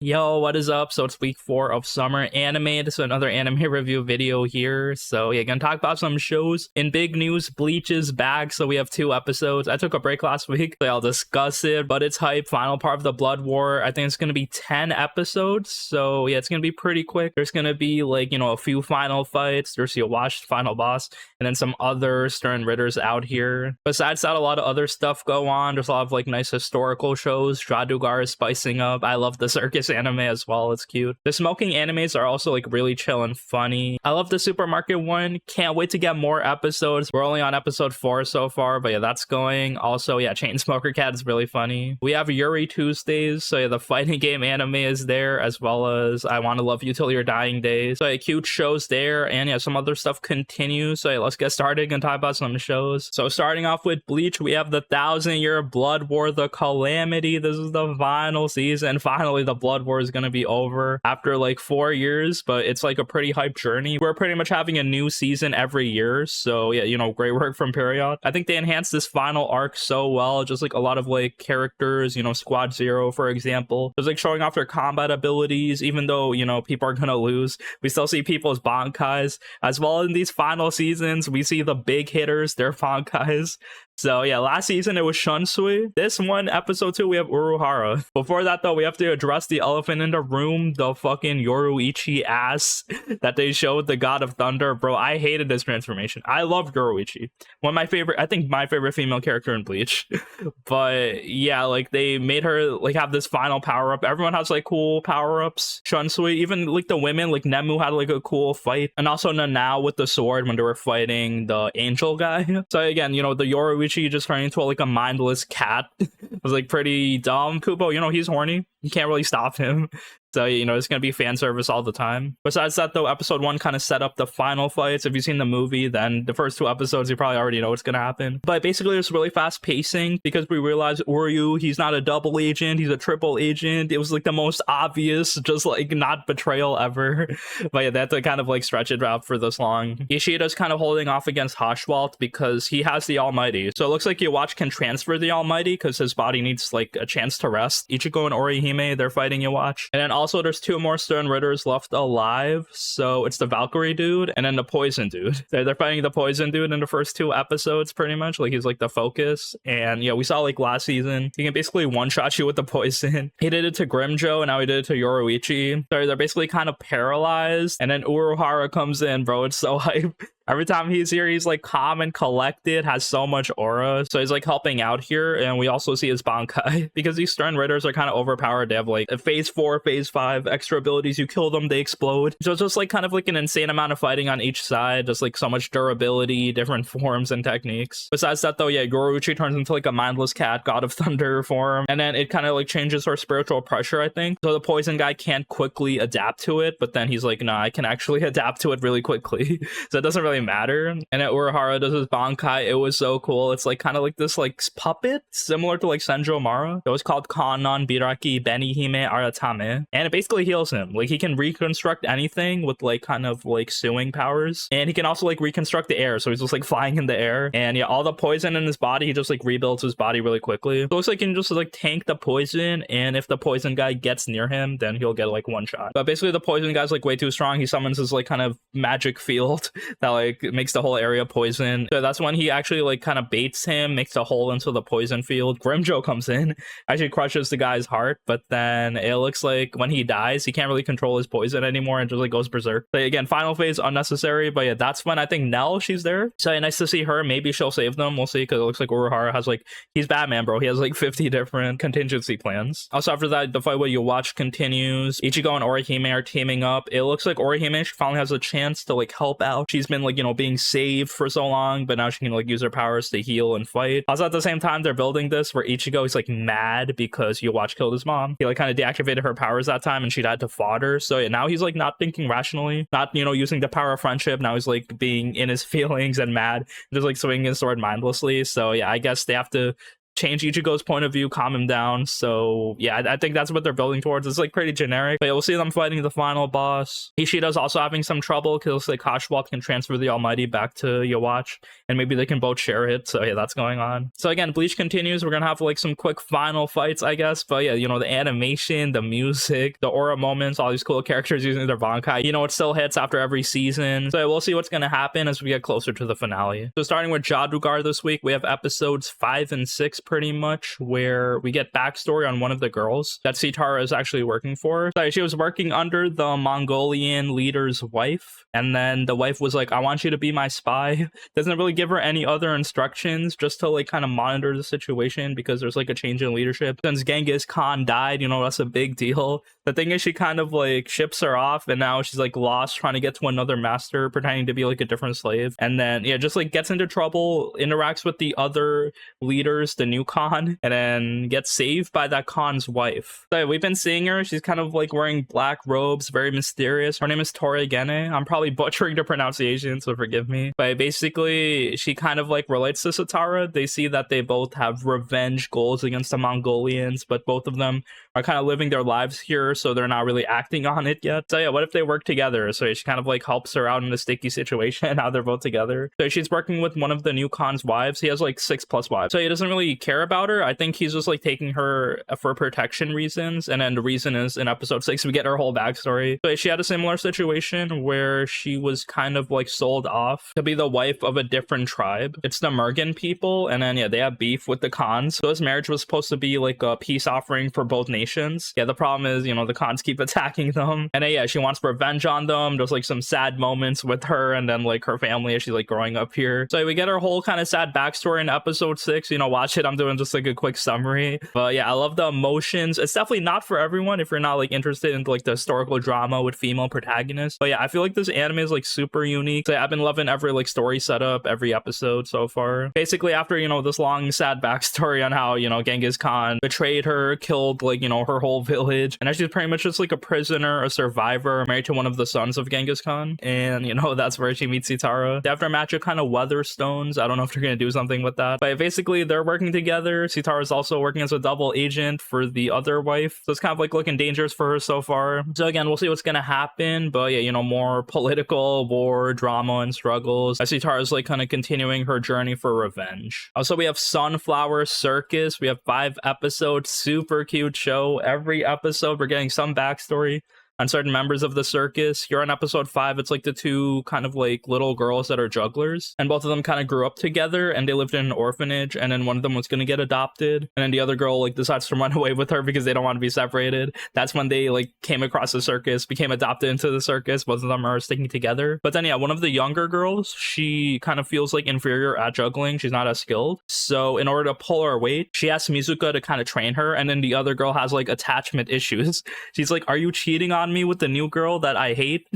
Yo, what is up? So it's week 4 of summer anime. This is another anime review video here. So yeah, gonna talk about some shows. In big news, Bleach is back. So we have 2 episodes. I took a break last week, so I'll discuss it. But it's hype. Final part of the Blood War. I think it's gonna be 10 episodes. So yeah, it's gonna be pretty quick. There's gonna be like, a few final fights. There's your watched final boss, and then some other Stern Ritters out here. Besides that, a lot of other stuff go on. There's a lot of like nice historical shows. Jaadugar is spicing up. I love the Circus anime as well. It's cute. The smoking animes are also like really chill and funny. I love the supermarket one. Can't wait to get more episodes. We're only on episode 4 so far, but yeah, that's going. Also, yeah, Chainsmoker Cat is really funny. We have Yuri Tuesdays, so yeah, the fighting game anime is there, as well as I Want to Love You Till Your Dying Days. So yeah, cute shows there, and yeah, some other stuff continues. So yeah, let's get started and talk about some shows. So starting off with Bleach, we have the 1,000-year Blood War, the Calamity. This is the final season. Finally, the Blood War is gonna be over after like 4 years, but it's like a pretty hype journey. We're pretty much having a new season every year, so yeah, great work from Period. I think they enhanced this final arc so well. Just like a lot of like characters, Squad Zero, for example, just like showing off their combat abilities. Even though people are gonna lose, we still see people as Bankais as well. In these final seasons, we see the big hitters, their Bankais. So yeah, last season it was Shunsui. This one, episode 2, we have Uruhara. Before that though, we have to address the elephant in the room, the fucking Yoruichi ass that they showed the God of Thunder. Bro, I hated this transformation. I love Yoruichi. One of my favorite, I think my favorite female character in Bleach. But yeah, like they made her like have this final power-up. Everyone has like cool power-ups. Shunsui, even like the women, like Nemu had like a cool fight. And also Nanao with the sword when they were fighting the angel guy. So again, the Yoruichi just turning into like a mindless cat was like pretty dumb. Kubo, he's horny. You can't really stop him. So, it's going to be fan service all the time. Besides that, though, episode 1 kind of set up the final fights. If you've seen the movie, then the first 2 episodes, you probably already know what's going to happen. But basically, it's really fast pacing because we realize Uryu, he's not a double agent, he's a triple agent. It was like the most obvious, just like not betrayal ever. But yeah, they had to kind of like stretch it out for this long. Ishida's kind of holding off against Hashwalt because he has the Almighty. So it looks like Yawatch can transfer the Almighty because his body needs like a chance to rest. Ichigo and Orihime, they're fighting Yawatch. And then also there's 2 more Stern Ritters left alive. So it's the Valkyrie dude and then the Poison dude. They're fighting the Poison dude in the first 2 episodes pretty much. Like he's like the focus. And yeah, we saw like last season, he can basically one-shot you with the poison. He did it to Grimjo and now he did it to Yoruichi. So they're basically kind of paralyzed. And then Uruhara comes in, bro. It's so hype. Every time he's here, he's like calm and collected, has so much aura. So he's like helping out here. And we also see his Bankai because these Stern Ritters are kind of overpowered. They have like a phase 4, phase 5 extra abilities. You kill them, they explode. So it's just like kind of like an insane amount of fighting on each side. Just like so much durability, different forms and techniques. Besides that though, yeah, Yoruichi turns into like a mindless cat, God of Thunder form. And then it kind of like changes her spiritual pressure, I think. So the poison guy can't quickly adapt to it. But then he's like, nah, I can actually adapt to it really quickly. So it doesn't really matter. And at Uruhara does his Bankai. It was so cool. It's like kind of like this like puppet similar to like Senjo Mara. It was called Kannon Biraki Benihime Aratame, and it basically heals him. Like he can reconstruct anything with like kind of like suing powers, and he can also like reconstruct the air, so he's just like flying in the air. And yeah, all the poison in his body, he just like rebuilds his body really quickly. So it looks like he can just like tank the poison, and if the poison guy gets near him, then he'll get like one shot. But basically the poison guy's like way too strong. He summons his like kind of magic field that like makes the whole area poison. So that's when he actually like kind of baits him, makes a hole into the poison field. Grimjo comes in, actually crushes the guy's heart, but then it looks like when he dies, he can't really control his poison anymore and just like goes berserk. So again, final phase unnecessary, but yeah, that's when I think Nell, she's there. So yeah, nice to see her. Maybe she'll save them. We'll see, because it looks like Uruhara has like, he's Batman, bro. He has like 50 different contingency plans. Also after that, the fight with Yawatch continues. Ichigo and Orihime are teaming up. It looks like Orihime finally has a chance to like help out. She's been like, being saved for so long, but now she can like use her powers to heal and fight. Also at the same time, they're building this where Ichigo is like mad because Yawatch killed his mom. He like kind of deactivated her powers that time and she died to fodder. So yeah, now he's like not thinking rationally, not using the power of friendship. Now he's like being in his feelings and mad, just like swinging his sword mindlessly. So yeah, I guess they have to change Ichigo's point of view, calm him down. So yeah, I think that's what they're building towards. It's like pretty generic, but yeah, we'll see them fighting the final boss. Ishida's also having some trouble because like Kashwalt can transfer the Almighty back to Yawatch, and maybe they can both share it. So yeah, that's going on. So again, Bleach continues. We're gonna have like some quick final fights, I guess. But yeah, you know, the animation, the music, the aura moments, all these cool characters using their Bankai, you know, it still hits after every season. So yeah, we'll see what's gonna happen as we get closer to the finale. So starting with Jaadugar this week, we have episodes 5 and 6 pretty much, where we get backstory on one of the girls that Sitara is actually working for. So she was working under the Mongolian leader's wife, and then the wife was like, I want you to be my spy. Doesn't really give her any other instructions, just to like kind of monitor the situation because there's like a change in leadership. Since Genghis Khan died, you know, that's a big deal. The thing is, she kind of like ships her off, and now she's like lost trying to get to another master, pretending to be like a different slave. And then yeah, just like gets into trouble, interacts with the other leaders, the new Khan, and then gets saved by that Khan's wife. So we've been seeing her. She's kind of like wearing black robes, very mysterious. Her name is Torigene. I'm probably butchering the pronunciation, so forgive me. But basically, she kind of like relates to Sitara. They see that they both have revenge goals against the Mongolians, but both of them are kind of living their lives here, so they're not really acting on it yet. So yeah, what if they work together? So she kind of like helps her out in a sticky situation. Now they're both together. So she's working with one of the new Khan's wives. He has like 6+ wives, so he doesn't really care about her. I think he's just like taking her for protection reasons. And then the reason is in episode 6 we get her whole backstory. So she had a similar situation where she was kind of like sold off to be the wife of a different tribe. It's the Mergen people, and then yeah, they have beef with the Khans. So this marriage was supposed to be like a peace offering for both nations. Yeah, the problem is, you know, the Khans keep attacking them, and yeah, she wants revenge on them. There's like some sad moments with her and then like her family as she's like growing up here. So we get her whole kind of sad backstory in episode 6. You know, watch it. I'm doing just like a quick summary, but yeah, I love the emotions. It's definitely not for everyone if you're not like interested in like the historical drama with female protagonists. But yeah, I feel like this anime is like super unique. So I've been loving every like story setup, every episode so far. Basically, after, you know, this long sad backstory on how, you know, Genghis Khan betrayed her, killed like, you know, her whole village, and she's pretty much just like a prisoner, a survivor, married to one of the sons of Genghis Khan, and you know, that's where she meets Sitara. After a match of kind of weather stones, I don't know if they're gonna do something with that, but basically they're working together. Sitara's also working as a double agent for the other wife, so it's kind of like looking dangerous for her so far. So again, we'll see what's gonna happen, but yeah, you know, more political war drama and struggles as Sitara's like kind of continuing her journey for revenge. Also, we have Sunflower Circus. We have 5 episodes, super cute show. Every episode we're getting some backstory on certain members of the circus. Here on episode 5, it's like the 2 kind of like little girls that are jugglers, and both of them kind of grew up together, and they lived in an orphanage, and then one of them was going to get adopted, and then the other girl like decides to run away with her because they don't want to be separated. That's when they like came across the circus, became adopted into the circus. Both of them are sticking together. But then yeah, one of the younger girls, she kind of feels like inferior at juggling. She's not as skilled, so in order to pull her weight, she asks Mizuka to kind of train her, and then the other girl has like attachment issues. She's like, are you cheating on me with the new girl that I hate?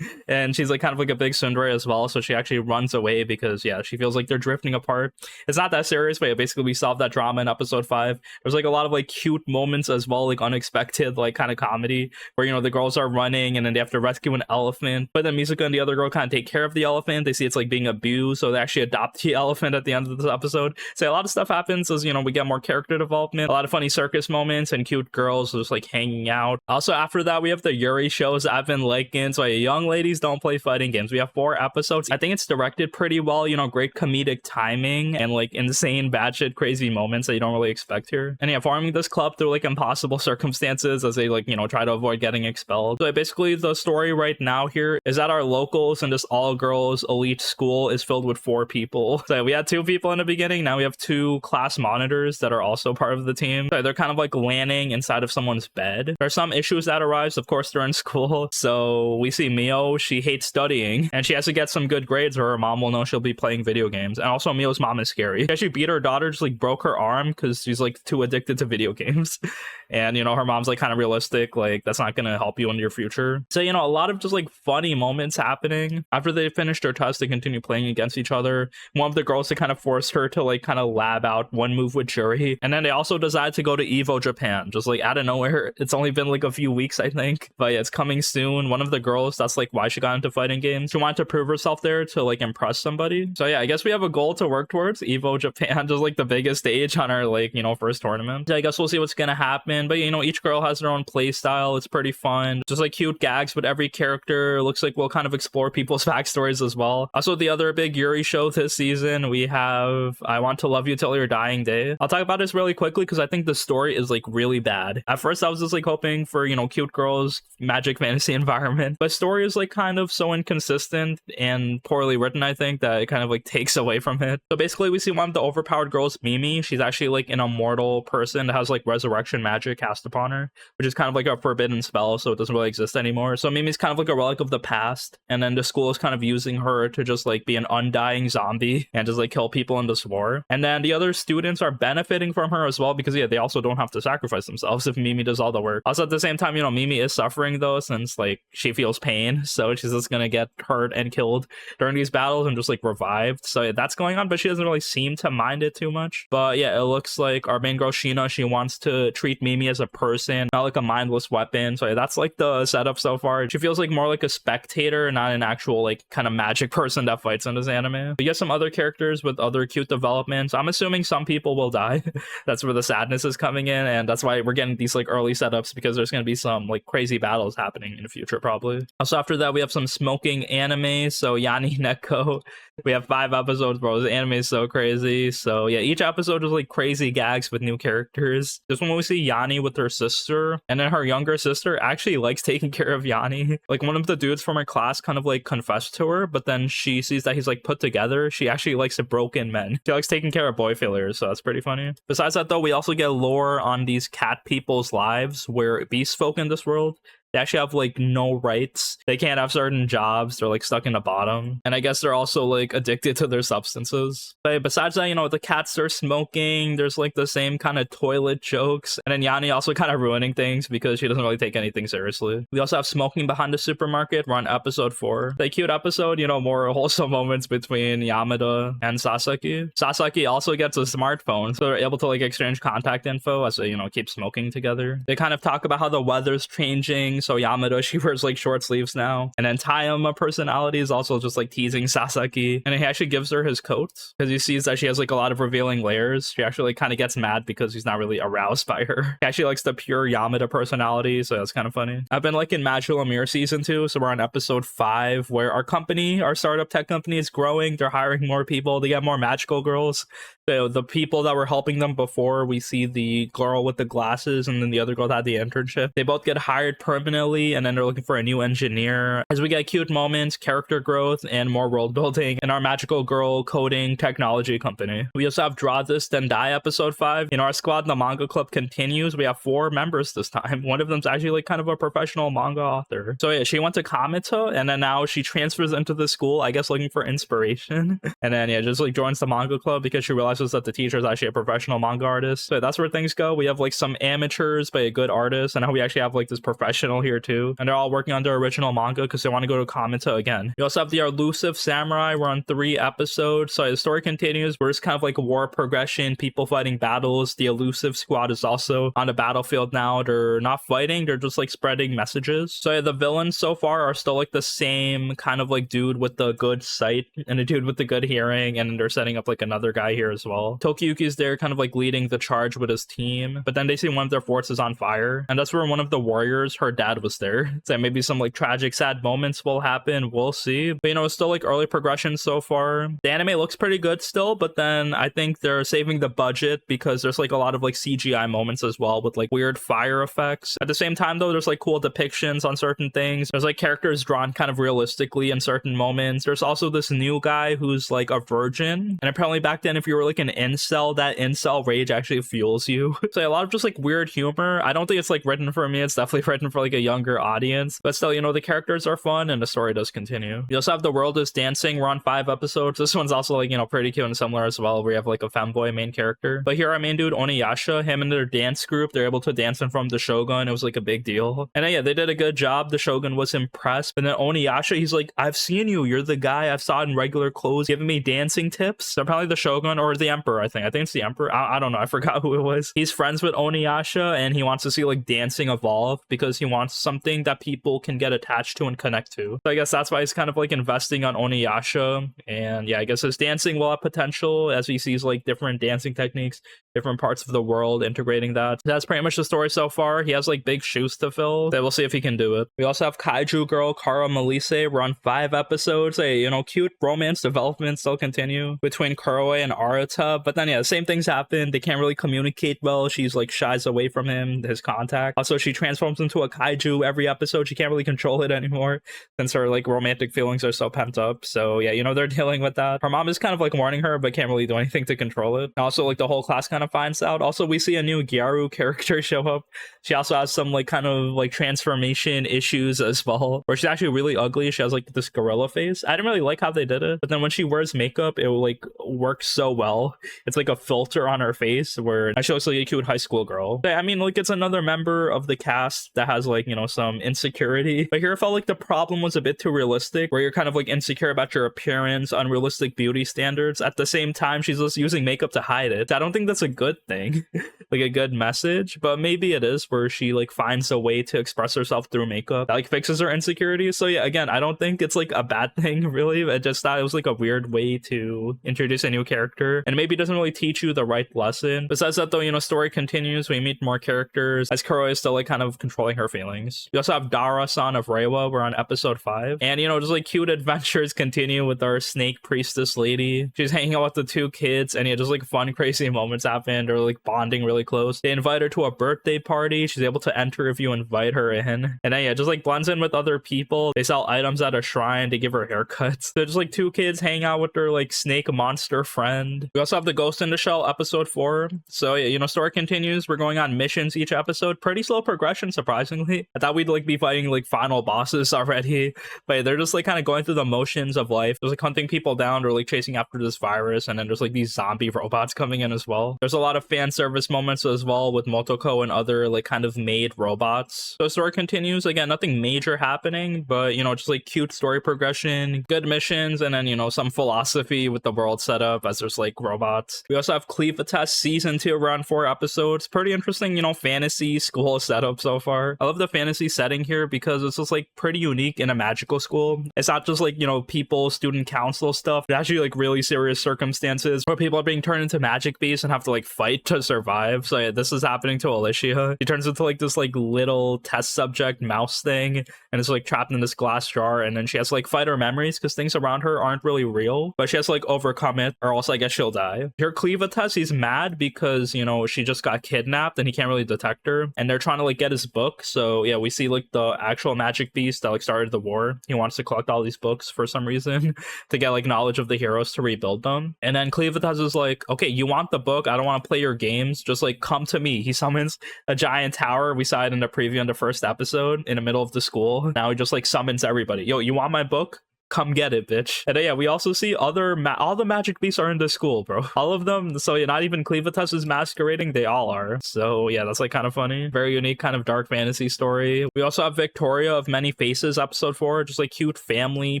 And she's like kind of like a big tsundere as well, so she actually runs away because yeah, she feels like they're drifting apart. It's not that serious, but yeah, basically we solved that drama in episode 5. There's like a lot of like cute moments as well, like unexpected like kind of comedy where, you know, the girls are running and then they have to rescue an elephant, but then Mizuka and the other girl kind of take care of the elephant. They see it's like being abused, so they actually adopt the elephant at the end of this episode. So a lot of stuff happens as, you know, we get more character development, a lot of funny circus moments, and cute girls just like hanging out. Also after that, we have the Yuri shows I've been liking. So young ladies don't play fighting games. We have 4 episodes. I think it's directed pretty well, you know, great comedic timing and like insane batshit crazy moments that you don't really expect here. And yeah, forming this club through like impossible circumstances as they like, you know, try to avoid getting expelled. So basically the story right now here is that our locals in this all girls elite school is filled with 4 people. So we had 2 people in the beginning. Now we have 2 class monitors that are also part of the team. So they're kind of like landing inside of someone's bed. There's some issues that arise. Of course, they're in school. So we see Mio, she hates studying and she has to get some good grades or her mom will know she'll be playing video games. And also Mio's mom is scary. She actually beat her daughter, just like broke her arm because she's like too addicted to video games. And, you know, her mom's like kind of realistic, like that's not going to help you in your future. So, you know, a lot of just like funny moments happening. After they finish their test, they continue playing against each other. One of the girls, to kind of force her to like kind of lab out one move with Juri. And then they also decide to go to Evo Japan, just like out of nowhere. It's only been like a few weeks, I think. But yeah, yeah, it's coming soon. One of the girls, that's like why she got into fighting games. She wanted to prove herself there to like impress somebody. So yeah, I guess we have a goal to work towards. Evo Japan, just like the biggest stage on our like, you know, first tournament. Yeah, I guess we'll see what's gonna happen. But you know, each girl has their own play style. It's pretty fun. Just like cute gags with every character. Looks like we'll kind of explore people's backstories as well. Also, the other big Yuri show this season, we have I Want to Love You Till Your Dying Day. I'll talk about this really quickly because I think the story is like really bad. At first I was just like hoping for, you know, cute girls, magic fantasy environment, but story is like kind of so inconsistent and poorly written, I think, that it kind of like takes away from it. So basically we see one of the overpowered girls, Mimi. She's actually like an immortal person that has like resurrection magic cast upon her, which is kind of like a forbidden spell, so it doesn't really exist anymore. So Mimi's kind of like a relic of the past, and then the school is kind of using her to just like be an undying zombie and just like kill people in this war. And then the other students are benefiting from her as well because yeah, they also don't have to sacrifice themselves if Mimi does all the work. Also at the same time, you know, Mimi is suffering though, since like she feels pain, so she's just gonna get hurt and killed during these battles and just like revived. So yeah, that's going on, but she doesn't really seem to mind it too much. But yeah, it looks like our main girl Shina, she wants to treat Mimi as a person, not like a mindless weapon. So yeah, that's like the setup so far. She feels like more like a spectator, not an actual like kind of magic person that fights in this anime. We get some other characters with other cute developments. I'm assuming some people will die. That's where the sadness is coming in, and that's why we're getting these like early setups, because there's going to be some like crazy battles happening in the future probably. Also after that we have some smoking anime. So Yani Neko, we have 5 episodes, bro. This anime is so crazy. So yeah, each episode is like crazy gags with new characters. This one we see Yani with her sister, and then her younger sister actually likes taking care of Yani. Like one of the dudes from her class kind of like confessed to her, but then she sees that he's like put together. She actually likes the broken men. She likes taking care of boy failures, so that's pretty funny. Besides that though, we also get lore on these cat people's lives, where beast folk in this world, they actually have like no rights. They can't have certain jobs. They're like stuck in the bottom. And I guess they're also like addicted to their substances. But besides that, you know, the cats are smoking. There's like the same kind of toilet jokes. And then Yani also kind of ruining things because she doesn't really take anything seriously. We also have smoking behind the supermarket. We're on episode 4. The cute episode, you know, more wholesome moments between Yamada and Sasaki. Sasaki also gets a smartphone, so they're able to like exchange contact info as they, you know, keep smoking together. They kind of talk about how the weather's changing. So Yamada, she wears like short sleeves now. And then Tayama personality is also just like teasing Sasaki. And he actually gives her his coat because he sees that she has like a lot of revealing layers. She actually like, kind of gets mad because he's not really aroused by her. He actually likes the pure Yamada personality, so that's kind of funny. I've been like in Magilumiere season 2, so we're on episode 5, where our company, our startup tech company, is growing. They're hiring more people. They get more magical girls. So the people that were helping them before, we see the girl with the glasses and then the other girl that had the internship. They both get hired permanently, and then they're looking for a new engineer. As we get cute moments, character growth, and more world building in our magical girl coding technology company. We also have Draw This Then Die episode 5. In our squad, the manga club continues. We have 4 members this time. One of them's actually like kind of a professional manga author. So yeah, she went to Kamita, and then now she transfers into the school, I guess looking for inspiration. And then yeah, just like joins the manga club because she realizes that the teacher is actually a professional manga artist. So that's where things go. We have like some amateurs but a good artist, and now we actually have like this professional here too, and they're all working on their original manga because they want to go to Kamita again. We also have the Elusive Samurai. We're on 3 episodes, so the story continues. We're just kind of like war progression, people fighting battles. The Elusive squad is also on the battlefield now. They're not fighting, they're just like spreading messages. So yeah, the villains so far are still like the same kind of like dude with the good sight and a dude with the good hearing, and they're setting up like another guy here as well. Tokiyuki's there kind of like leading the charge with his team, but then they see one of their forts is on fire, and that's where one of the warriors, her dad, was there. So maybe some like tragic sad moments will happen, we'll see. But you know, it's still like early progression so far. The anime looks pretty good still, but then I think they're saving the budget because there's like a lot of like CGI moments as well with like weird fire effects. At the same time though, there's like cool depictions on certain things. There's like characters drawn kind of realistically in certain moments. There's also this new guy who's like a virgin, and apparently back then if you were like an incel, that incel rage actually fuels you. So a lot of just like weird humor. I don't think it's like written for me. It's definitely written for like a younger audience, but still, you know, the characters are fun and the story does continue. You also have The World Is Dancing. We're on 5 episodes. This one's also like, you know, pretty cute and similar as well. We have like a femboy main character, but here our main dude Oniyasha, him and their dance group, they're able to dance in front of the Shogun. It was like a big deal, and yeah, they did a good job. The Shogun was impressed, but then Oniyasha, he's like, I've seen you, you're the guy I've saw in regular clothes giving me dancing tips. So probably the Shogun or the Emperor, I think it's the Emperor. I don't know, I forgot who it was. He's friends with Oniyasha, and he wants to see like dancing evolve because he wants wants something that people can get attached to and connect to. So I guess that's why he's kind of like investing on Oniyasha. And yeah, I guess his dancing will have potential as he sees like different dancing techniques, different parts of the world, integrating that. That's pretty much the story so far. He has like big shoes to fill. So we'll see if he can do it. We also have Kaiju girl Caramelise. We're on 5 episodes. Hey, you know, cute romance development still continue between Kuroe and Arata. But then yeah, the same things happen. They can't really communicate well. She's like shies away from him, his contact. Also, she transforms into a kaiju every episode. She can't really control it anymore since her like romantic feelings are so pent up. So yeah, you know, they're dealing with that. Her mom is kind of like warning her, but can't really do anything to control it. Also, like the whole class kind of finds out. Also, we see a new Gyaru character show up. She also has some like kind of like transformation issues as well, where she's actually really ugly. She has like this gorilla face. I didn't really like how they did it, but then when she wears makeup, it will like work so well. It's like a filter on her face where she looks like a cute high school girl. I mean, like it's another member of the cast that has like, you know, some insecurity. But here I felt like the problem was a bit too realistic, where you're kind of like insecure about your appearance, unrealistic beauty standards. At the same time, she's just using makeup to hide it. I don't think that's a good thing, like a good message, but maybe it is, where she like finds a way to express herself through makeup that like fixes her insecurities. So yeah, again, I don't think it's like a bad thing really. I just thought it was like a weird way to introduce a new character, and maybe it doesn't really teach you the right lesson. Besides that though, you know, story continues. We meet more characters as Kuroe is still like kind of controlling her feelings. We also have Dara-san of Reiwa. We're on episode 5, and you know, just like cute adventures continue with our snake priestess lady. She's hanging out with the 2 kids, and yeah, just like fun crazy moments happen, or like bonding really close. They invite her to a birthday party. She's able to enter if you invite her in, and then yeah, just like blends in with other people. They sell items at a shrine to give her haircuts. They're just like 2 kids hang out with their like snake monster friend. We also have the Ghost in the Shell episode 4. So yeah, you know, story continues. We're going on missions each episode. Pretty slow progression, surprisingly. I thought we'd like be fighting like final bosses already, but they're just like kind of going through the motions of life. There's like hunting people down or like chasing after this virus, and then there's like these zombie robots coming in as well. There's a lot of fan service moments as well with Motoko and other like kind of made robots. So story continues. Again, nothing major happening, but you know, just like cute story progression, good missions, and then you know, some philosophy with the world setup as there's like robots. We also have Clevatess season 2 around 4 episodes. Pretty interesting, you know, fantasy school setup so far. I love the fantasy setting here because it's just like pretty unique in a magical school. It's not just like, you know, people, student council stuff. It's actually like really serious circumstances where people are being turned into magic beasts and have to like fight to survive. So yeah, this is happening to Alicia. She turns into like this like little test subject mouse thing, and it's like trapped in this glass jar, and then she has to like fight her memories because things around her aren't really real, but she has to like overcome it, or else I guess she'll die. Here Clevatess, he's mad because, you know, she just got kidnapped and he can't really detect her, and they're trying to like get his book. So yeah, we see like the actual magic beast that like started the war. He wants to collect all these books for some reason to get like knowledge of the heroes to rebuild them. And then Clevatess is like, okay, you want the book, I don't want to play your games, just like come to me. He summons a giant tower. We saw it in the preview in the first episode in the middle of the school. Now he just like summons everybody. Yo, you want my book? Come get it, bitch. And yeah, we also see other all the magic beasts are in the school, bro. All of them. So yeah, not even Clevatess is masquerading. They all are. So yeah, that's like kind of funny. Very unique kind of dark fantasy story. We also have Victoria of Many Faces episode 4. Just like cute family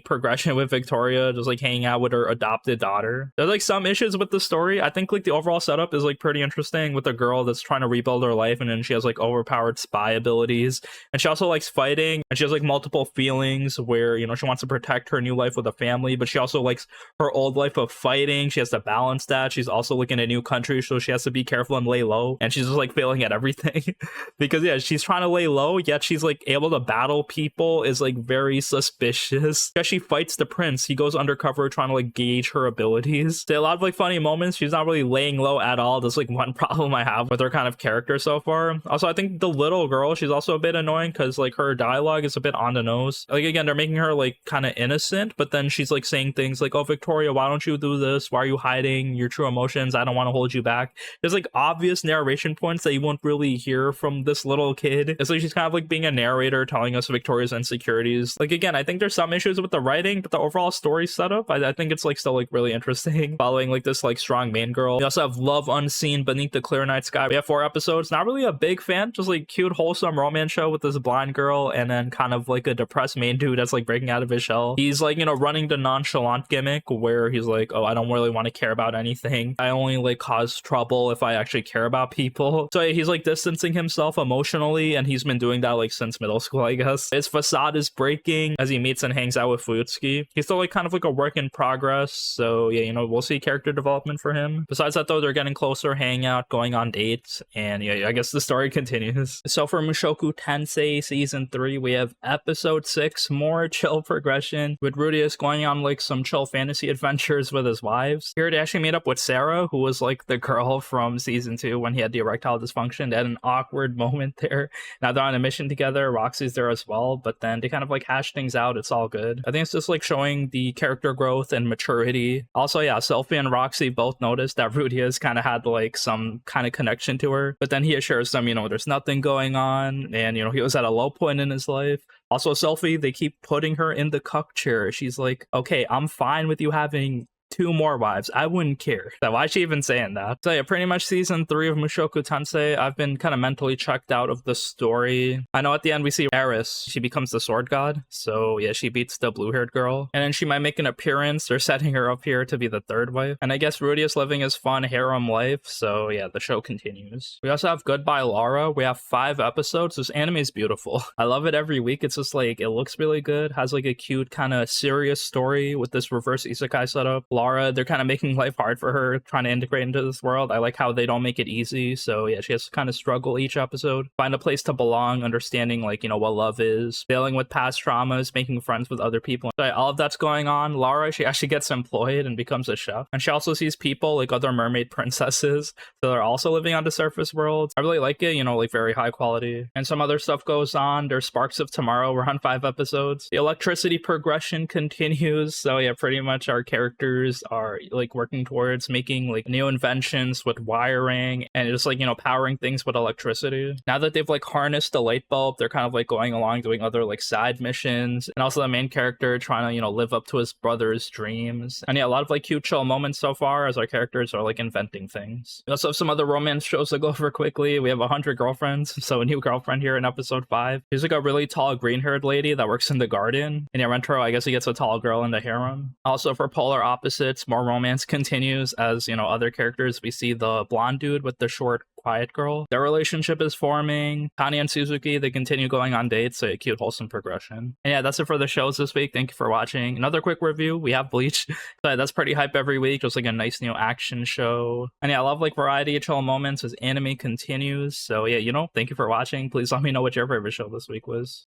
progression with Victoria, just like hanging out with her adopted daughter. There's like some issues with the story. I think like the overall setup is like pretty interesting with a girl that's trying to rebuild her life, and then she has like overpowered spy abilities, and she also likes fighting, and she has like multiple feelings where, you know, she wants to protect her new life with a family, but she also likes her old life of fighting. She has to balance that. She's also looking at a new country, so she has to be careful and lay low, and she's just like failing at everything because yeah, she's trying to lay low, yet she's like able to battle people is like very suspicious. Because she fights the prince, he goes undercover trying to like gauge her abilities. So a lot of like funny moments. She's not really laying low at all. That's like one problem I have with her kind of character so far. Also, I think the little girl, she's also a bit annoying because like her dialogue is a bit on the nose. Like again, they're making her like kind of innocent, but then she's like saying things like, oh, Victoria, why don't you do this? Why are you hiding your true emotions? I don't want to hold you back. There's like obvious narration points that you won't really hear from this little kid. It's like she's kind of like being a narrator telling us Victoria's insecurities. Like again, I think there's some issues with the writing, but the overall story setup, I think it's like still like really interesting following like this like strong main girl. We also have Love Unseen Beneath the Clear Night Sky. We have 4 episodes. Not really a big fan, just like cute wholesome romance show with this blind girl and then kind of like a depressed main dude that's like breaking out of his shell. He's he's like, you know, running the nonchalant gimmick where he's like, oh, I don't really want to care about anything. I only like cause trouble if I actually care about people. So yeah, he's like distancing himself emotionally, and he's been doing that like since middle school, I guess. His facade is breaking as he meets and hangs out with Fuyutsuki. He's still like kind of like a work in progress. So yeah, you know, we'll see character development for him. Besides that though, they're getting closer, hanging out, going on dates, and yeah, I guess the story continues. So for Mushoku Tensei season 3, we have episode 6, more chill progression with Rudeus going on like some chill fantasy adventures with his wives. Here they actually meet up with Sarah, who was like the girl from season 2 when he had the erectile dysfunction. They had an awkward moment there. Now they're on a mission together. Roxy's there as well, but then they kind of like hash things out. It's all good. I think it's just like showing the character growth and maturity. Also, yeah, Sophie and Roxy both noticed that Rudeus kind of had like some kind of connection to her, but then he assures them, you know, there's nothing going on, and you know, he was at a low point in his life. Also, Sophie, they keep putting her in the cuck chair. She's like, okay, I'm fine with you having 2 more wives. I wouldn't care. So why is she even saying that? So yeah, pretty much season 3 of Mushoku Tensei, I've been kind of mentally checked out of the story. I know at the end we see Eris. She becomes the sword god. So yeah, she beats the blue-haired girl. And then she might make an appearance. They're setting her up here to be the 3rd wife. And I guess Rudeus living his fun harem life. So yeah, the show continues. We also have Goodbye Lara. We have 5 episodes. This anime is beautiful. I love it every week. It's just like, it looks really good. Has like a cute kind of serious story with this reverse isekai setup. Lara, they're kind of making life hard for her, trying to integrate into this world. I like how they don't make it easy. So yeah, she has to kind of struggle each episode, find a place to belong, understanding like, you know, what love is, dealing with past traumas, making friends with other people. So yeah, all of that's going on. Lara, she actually gets employed and becomes a chef. And she also sees people like other mermaid princesses. So they're also living on the surface world. I really like it, you know, like very high quality. And some other stuff goes on. There's Sparks of Tomorrow. We're on 5 episodes. The electricity progression continues. So yeah, pretty much our characters are like working towards making like new inventions with wiring and just like, you know, powering things with electricity. Now that they've like harnessed the light bulb, they're kind of like going along doing other like side missions, and also the main character trying to, you know, live up to his brother's dreams. And yeah, a lot of like cute chill moments so far as our characters are like inventing things. We also have some other romance shows to go over quickly. We have 100 Girlfriends, so a new girlfriend here in episode 5. She's like a really tall green-haired lady that works in the garden, and yeah, Rentaro, I guess he gets a tall girl in the harem. Also for polar opposites, more romance continues as, you know, other characters. We see the blonde dude with the short quiet girl. Their relationship is forming. Tani and Suzuki, they continue going on dates, so a cute, wholesome progression. And yeah, that's it for the shows this week. Thank you for watching. Another quick review, we have Bleach. So that's pretty hype every week, just like a nice new action show. And yeah, I love like variety, chill moments as anime continues. So yeah, you know, thank you for watching. Please let me know what your favorite show this week was.